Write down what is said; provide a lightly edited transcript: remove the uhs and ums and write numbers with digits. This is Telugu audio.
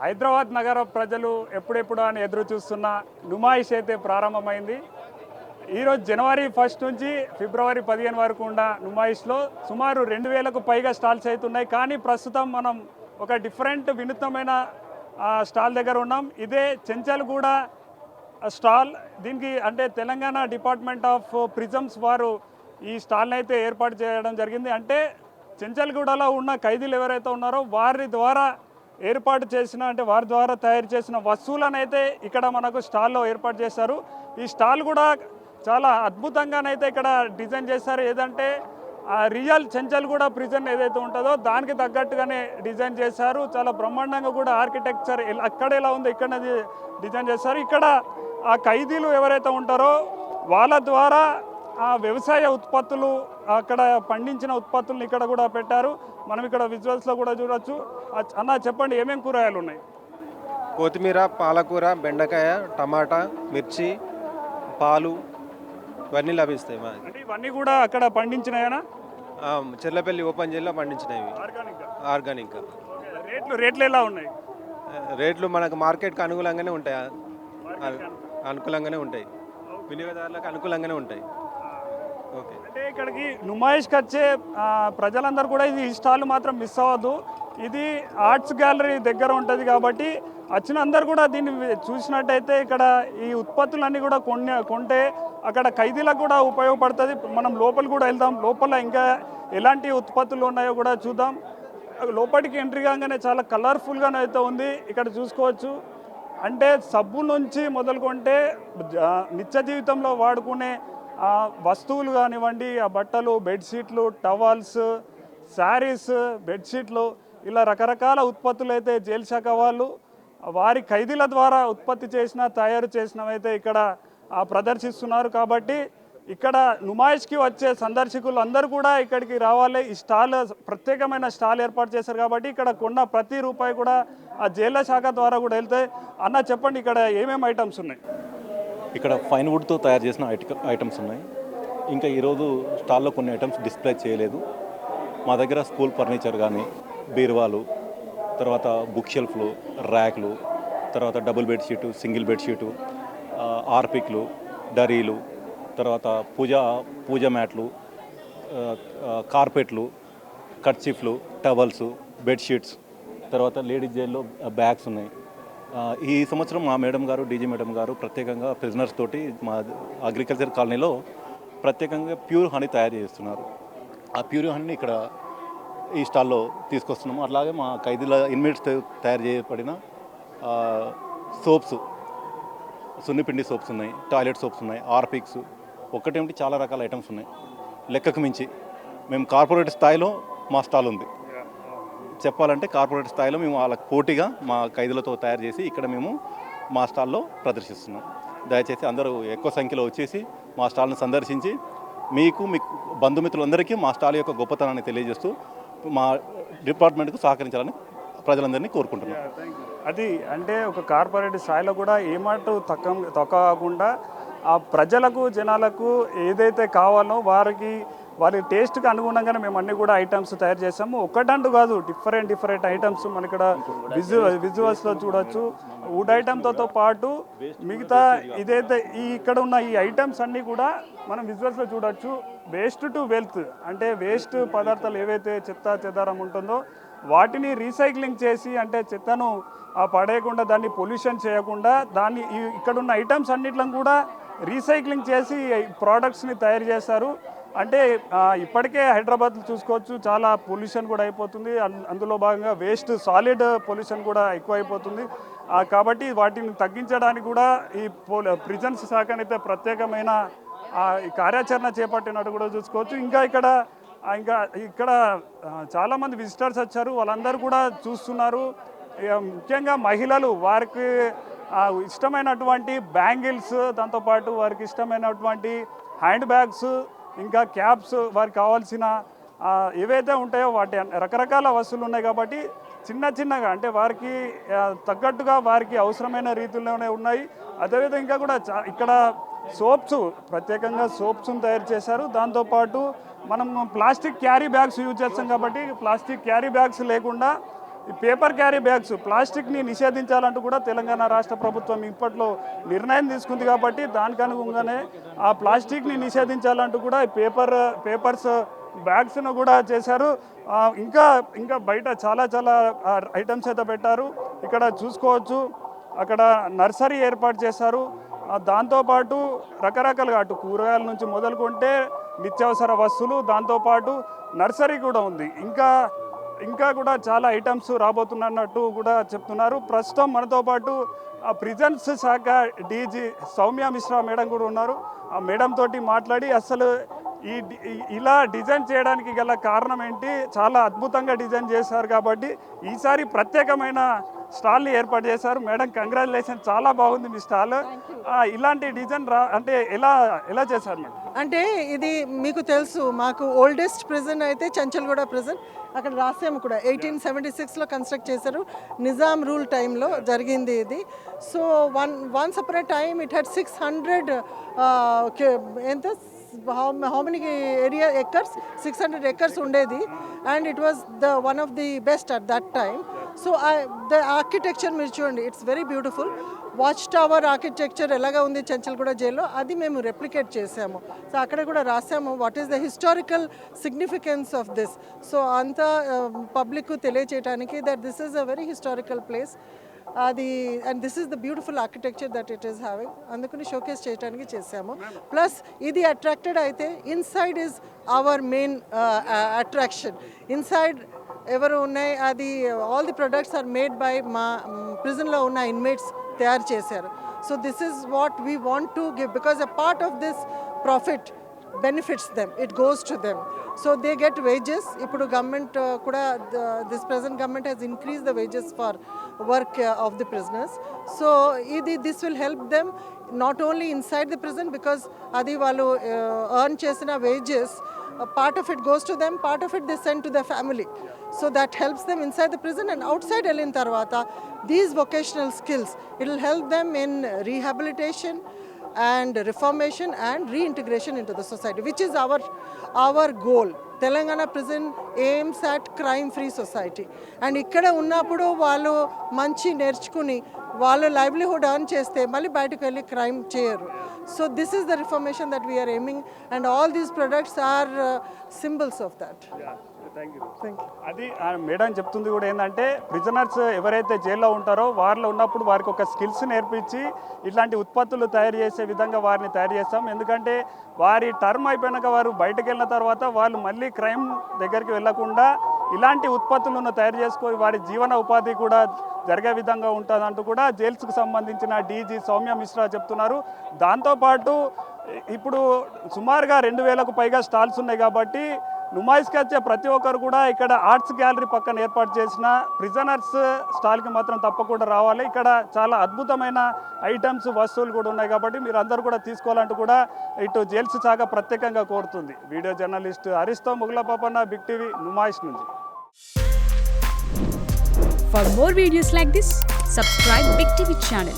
హైదరాబాద్ నగర ప్రజలు ఎప్పుడెప్పుడు అని ఎదురు చూస్తున్న నుమాయిష్ అయితే ప్రారంభమైంది. ఈరోజు జనవరి 1 నుంచి ఫిబ్రవరి 15 వరకు ఉన్న నుమాయిష్లో సుమారు 2000కు పైగా స్టాల్స్ అవుతున్నాయి. కానీ ప్రస్తుతం మనం ఒక డిఫరెంట్ వినూత్నమైన స్టాల్ దగ్గర ఉన్నాం. ఇదే చెంచల్గూడ స్టాల్. దీనికి అంటే తెలంగాణ డిపార్ట్మెంట్ ఆఫ్ ప్రిజమ్స్ వారు ఈ స్టాల్ని అయితే ఏర్పాటు చేయడం జరిగింది. అంటే చెంచల్గూడలో ఉన్న ఖైదీలు ఎవరైతే ఉన్నారో వారి ద్వారా ఏర్పాటు చేసిన అంటే వారి ద్వారా తయారు చేసిన వస్తువులను అయితే ఇక్కడ మనకు స్టాల్లో ఏర్పాటు చేశారు. ఈ స్టాల్ కూడా చాలా అద్భుతంగానైతే ఇక్కడ డిజైన్ చేశారు. ఏదంటే రియల్ చెంచల్గూడ ప్రిజన్ ఏదైతే ఉంటుందో దానికి తగ్గట్టుగానే డిజైన్ చేశారు. చాలా బ్రహ్మాండంగా కూడా ఆర్కిటెక్చర్ అక్కడ ఎలా ఉందో ఇక్కడ డిజైన్ చేశారు. ఇక్కడ ఆ ఖైదీలు ఎవరైతే ఉంటారో వాళ్ళ ద్వారా ఆ వ్యవసాయ ఉత్పత్తులు అక్కడ పండించిన ఉత్పత్తులను ఇక్కడ కూడా పెట్టారు. మనం ఇక్కడ విజువల్స్లో కూడా చూడొచ్చు. అన్న చెప్పండి, ఏమేమి కూరగాయలు ఉన్నాయి? కొత్తిమీర, పాలకూర, బెండకాయ, టమాటా, మిర్చి, పాలు ఇవన్నీ లభిస్తాయి. అంటే ఇవన్నీ కూడా అక్కడ పండించినాయనా? చెర్లపల్లి ఓపెన్ జిల్లా పండించినవి ఆర్గానిక్. రేట్లు ఎలా ఉన్నాయి? రేట్లు మనకు మార్కెట్కి అనుకూలంగానే ఉంటాయి. అనుకూలంగానే ఉంటాయి, వినియోగదారులకు అనుకూలంగానే ఉంటాయి. ఓకే. అంటే ఇక్కడికి నుమాయిష్కి వచ్చే ప్రజలందరూ కూడా ఈ స్టాల్ మాత్రం మిస్ అవ్వద్దు. ఇది ఆర్ట్స్ గ్యాలరీ దగ్గర ఉంటుంది కాబట్టి వచ్చిన అందరు కూడా దీన్ని చూసినట్టయితే ఇక్కడ ఈ ఉత్పత్తులన్నీ కూడా కొంటే అక్కడ ఖైదీలకు కూడా ఉపయోగపడుతుంది. మనం లోపల కూడా వెళ్దాం. లోపల ఇంకా ఎలాంటి ఉత్పత్తులు ఉన్నాయో కూడా చూద్దాం. లోపలికి ఎంట్రీ కాగానే చాలా కలర్ఫుల్గానే అయితే ఉంది. ఇక్కడ చూసుకోవచ్చు. అంటే సబ్బు నుంచి మొదలుకొంటే నిత్య జీవితంలో వాడుకునే వస్తువులు కానివ్వండి, ఆ బట్టలు, బెడ్షీట్లు, టవల్స్, శారీస్, బెడ్షీట్లు, ఇలా రకరకాల ఉత్పత్తులు అయితే జైలు శాఖ వాళ్ళు వారి ఖైదీల ద్వారా ఉత్పత్తి తయారు చేసినవైతే ఇక్కడ ప్రదర్శిస్తున్నారు. కాబట్టి ఇక్కడ నుమాయిష్కి వచ్చే సందర్శకులు అందరూ కూడా ఇక్కడికి రావాలి. ఈ స్టాల్ ప్రత్యేకమైన స్టాల్ ఏర్పాటు చేశారు కాబట్టి ఇక్కడ కొన్న ప్రతి రూపాయి కూడా ఆ జైళ్ళ శాఖ ద్వారా కూడా వెళ్తాయి. అన్న చెప్పండి, ఇక్కడ ఏమేమి ఐటమ్స్ ఉన్నాయి? ఇక్కడ ఫైన్ వుడ్తో తయారు చేసిన ఐటమ్స్ ఉన్నాయి. ఇంకా ఈరోజు స్టాల్లో కొన్ని ఐటమ్స్ డిస్ప్లే చేయలేదు. మా దగ్గర స్కూల్ ఫర్నిచర్ కానీ, బీరువాలు, తర్వాత బుక్ షెల్ఫ్లు, ర్యాక్లు, తర్వాత డబుల్ బెడ్షీటు, సింగిల్ బెడ్షీటు, ఆర్పిక్లు, డరీలు, తర్వాత పూజ మ్యాట్లు, కార్పెట్లు, కర్చీఫ్లు, టవల్స్, బెడ్షీట్స్, తర్వాత లేడీస్ జైల్లో బ్యాగ్స్ ఉన్నాయి. ఈ సంవత్సరం మా మేడం గారు, డీజీ మేడం గారు ప్రత్యేకంగా ప్రిజనర్స్ తోటి మా అగ్రికల్చర్ కాలనీలో ప్రత్యేకంగా ప్యూర్ హనీ తయారు చేస్తున్నారు. ఆ ప్యూర్ హనీని ఇక్కడ ఈ స్టాల్లో తీసుకొస్తున్నాము. అలాగే మా ఖైదీల ఇన్మేట్స్ తయారు చేయబడిన సోప్స్, సున్నిపిండి సోప్స్ ఉన్నాయి, టాయిలెట్ సోప్స్ ఉన్నాయి, ఆర్పిక్స్, ఒక్కటేమిటి చాలా రకాల ఐటమ్స్ ఉన్నాయి. లెక్కకు మించి మేము కార్పొరేట్ స్థాయిలో మా స్టాల్ ఉంది. చెప్పాలంటే కార్పొరేట్ స్థాయిలో మేము వాళ్ళకి పోటీగా మా ఖైదీలతో తయారు చేసి ఇక్కడ మేము మా స్టాల్లో ప్రదర్శిస్తున్నాం. దయచేసి అందరూ ఎక్కువ సంఖ్యలో వచ్చేసి మా స్టాల్ని సందర్శించి మీ బంధుమిత్రులందరికీ మా స్టాల్ యొక్క గొప్పతనాన్ని తెలియజేస్తూ మా డిపార్ట్మెంట్కు సహకరించాలని ప్రజలందరినీ కోరుకుంటున్నాం. అది అంటే ఒక కార్పొరేట్ స్థాయిలో కూడా ఏమాటు తక్కువ కాకుండా ఆ ప్రజలకు, జనాలకు ఏదైతే కావాలో వారి టేస్ట్కి అనుగుణంగానే మేము అన్నీ కూడా ఐటమ్స్ తయారు చేసాము. ఒకటంటూ కాదు, డిఫరెంట్ ఐటమ్స్ మన ఇక్కడ విజువల్స్లో చూడొచ్చు. వుడ్ ఐటమ్తో పాటు మిగతా ఇదైతే ఇక్కడ ఉన్న ఈ ఐటమ్స్ అన్నీ కూడా మనం విజువల్స్లో చూడొచ్చు. వేస్ట్ టు వెల్త్ అంటే వేస్ట్ పదార్థాలు ఏవైతే చెత్త చెదారం ఉంటుందో వాటిని రీసైక్లింగ్ చేసి, అంటే చెత్తను పడేయకుండా, దాన్ని పొల్యూషన్ చేయకుండా దాన్ని ఇక్కడ ఉన్న ఐటమ్స్ అన్నిట్లను కూడా రీసైక్లింగ్ చేసి ప్రోడక్ట్స్ని తయారు చేస్తారు. అంటే ఇప్పటికే హైదరాబాద్లో చూసుకోవచ్చు, చాలా పొల్యూషన్ కూడా అయిపోతుంది. అందులో భాగంగా వేస్ట్ సాలిడ్ పొల్యూషన్ కూడా ఎక్కువ అయిపోతుంది. కాబట్టి వాటిని తగ్గించడానికి కూడా ఈ ప్రిజన్స్ శాఖనైతే ప్రత్యేకమైన కార్యాచరణ చేపట్టినట్టు కూడా చూసుకోవచ్చు. ఇంకా ఇక్కడ చాలామంది విజిటర్స్ వచ్చారు, వాళ్ళందరూ కూడా చూస్తున్నారు. ముఖ్యంగా మహిళలు వారికి ఇష్టమైనటువంటి బ్యాంగిల్స్, దాంతోపాటు వారికి ఇష్టమైనటువంటి హ్యాండ్ బ్యాగ్స్, ఇంకా క్యాప్స్, వారికి కావాల్సిన ఏవైతే ఉంటాయో వాటి రకరకాల వస్తువులు ఉన్నాయి. కాబట్టి చిన్నగా అంటే వారికి తగ్గట్టుగా వారికి అవసరమైన రీతిలోనే ఉన్నాయి. అదేవిధంగా ఇంకా కూడా ఇక్కడ సోప్స్, ప్రత్యేకంగా సోప్స్ను తయారు చేశారు. దాంతోపాటు మనం ప్లాస్టిక్ క్యారీ బ్యాగ్స్ యూజ్ చేస్తాం కాబట్టి ప్లాస్టిక్ క్యారీ బ్యాగ్స్ లేకుండా ఈ పేపర్ క్యారీ బ్యాగ్స్ ప్లాస్టిక్ని నిషేధించాలంటూ కూడా తెలంగాణ రాష్ట్ర ప్రభుత్వం ఇప్పట్లో నిర్ణయం తీసుకుంది కాబట్టి దానికి అనుగుణంగానే ఆ ప్లాస్టిక్ని నిషేధించాలంటూ కూడా ఈ పేపర్స్ బ్యాగ్స్ను కూడా చేశారు. ఇంకా బయట చాలా ఐటమ్స్ అయితే పెట్టారు. ఇక్కడ చూసుకోవచ్చు, అక్కడ నర్సరీ ఏర్పాటు చేశారు. దాంతోపాటు రకరకాలుగా అటు కూరగాయల నుంచి మొదలుకుంటే నిత్యావసర వస్తువులు, దాంతోపాటు నర్సరీ కూడా ఉంది. ఇంకా కూడా చాలా ఐటమ్స్ రాబోతున్నట్టు కూడా చెప్తున్నారు. ప్రస్తుతం మనతో పాటు ఆ ప్రిజన్స్ శాఖ డీజీ సౌమ్య మిశ్రా మేడం కూడా ఉన్నారు. ఆ మేడం తోటి మాట్లాడి అసలు ఇలా డిజైన్ చేయడానికి గల కారణం ఏంటి, చాలా అద్భుతంగా డిజైన్ చేశారు కాబట్టి ఈసారి ప్రత్యేకమైన స్టాల్ని ఏర్పాటు చేశారు. మేడం కంగ్రాచులేషన్, చాలా బాగుంది మీ స్టాల్. ఇలాంటి డిజైన్ అంటే ఎలా చేశారు మేడం? అంటే ఇది మీకు తెలుసు, మాకు ఓల్డెస్ట్ ప్రిజన్ అయితే చంచల్గూడ ప్రిజన్, అక్కడ రాసాము కూడా 1876లో కన్స్ట్రక్ట్ చేశారు. నిజాం రూల్ టైంలో జరిగింది ఇది. So once upon a time it had 600 ఎంత how many area acres, 600 acres ఉండేది, and it was one of the best at that time. So the architecture మీరు చూడండి, it's very beautiful. Watch tower architecture ఎలాగా ఉంది చంచల్గూడ జైల్లో, అది మేము రెప్లికేట్ చేసాము. సో అక్కడ కూడా రాసాము what is the historical significance of this. So అంతా పబ్లిక్ తెలియచేయడానికి that this is a very historical place అది, and this is the beautiful architecture that it is having. అందుకని షోకేస్ చేయడానికి చేసాము. ప్లస్ ఇది అట్రాక్టెడ్ అయితే inside is our main attraction. Inside ఎవరు ఉన్నాయి, అది all the products are made by మా ప్రిజన్లో ఉన్న ఇన్మేట్స్ తయారు చేశారు. So this is what we want to give, because a part of this profit benefits them, it goes to them. So they get wages. Ippudu government kuda this present government has increased the wages for work of the prisoners. So this will help them not only inside the prison, because adi vallu earn chesina wages, part of it goes to them, part of it they send to their family. So that helps them inside the prison, and outside elin tarvata these vocational skills, it will help them in rehabilitation and reformation and reintegration into the society, which is our goal. Telangana prison aims at crime free society, and ikkada unnappudu vallu manchi nerchukuni vallu livelihood earn cheste malli bayataku velli crime cheyaru. So this is the reformation that we are aiming, and all these products are symbols of that. Thank you. అది మేడం చెప్తుంది కూడా ఏంటంటే, ప్రిజనర్స్ ఎవరైతే జైల్లో ఉంటారో వారిలో ఉన్నప్పుడు వారికి ఒక స్కిల్స్ నేర్పించి ఇట్లాంటి ఉత్పత్తులు తయారు చేసే విధంగా వారిని తయారు చేస్తాం. ఎందుకంటే వారి టర్మ్ అయిపోయినాక వారు బయటకు వెళ్ళిన తర్వాత వాళ్ళు మళ్ళీ క్రైమ్ దగ్గరికి వెళ్లకుండా ఇలాంటి ఉత్పత్తులను తయారు చేసుకొని వారి జీవన ఉపాధి కూడా జరిగే విధంగా ఉంటుందంటూ కూడా జైల్స్కు సంబంధించిన డీజీ సౌమ్య మిశ్రా చెప్తున్నారు. దాంతోపాటు ఇప్పుడు సుమారుగా 2000కు పైగా స్టాల్స్ ఉన్నాయి కాబట్టి నుమాయిస్కి వచ్చే ప్రతి ఒక్కరు కూడా ఇక్కడ ఆర్ట్స్ గ్యాలరీ పక్కన ఏర్పాటు చేసిన ప్రిజనర్స్ స్టాల్కి మాత్రం తప్పకుండా రావాలి. ఇక్కడ చాలా అద్భుతమైన ఐటమ్స్, వస్తువులు కూడా ఉన్నాయి కాబట్టి మీరు అందరూ కూడా తీసుకోవాలంటూ కూడా ఇటు జైల్స్ శాఖ ప్రత్యేకంగా కోరుతుంది. వీడియో జర్నలిస్ట్ హరీష్తో ముగ్గులపాపన్న, బిగ్ టీవీ, నుమాయిష్ నుంచి. For more videos like this, subscribe Big TV channel.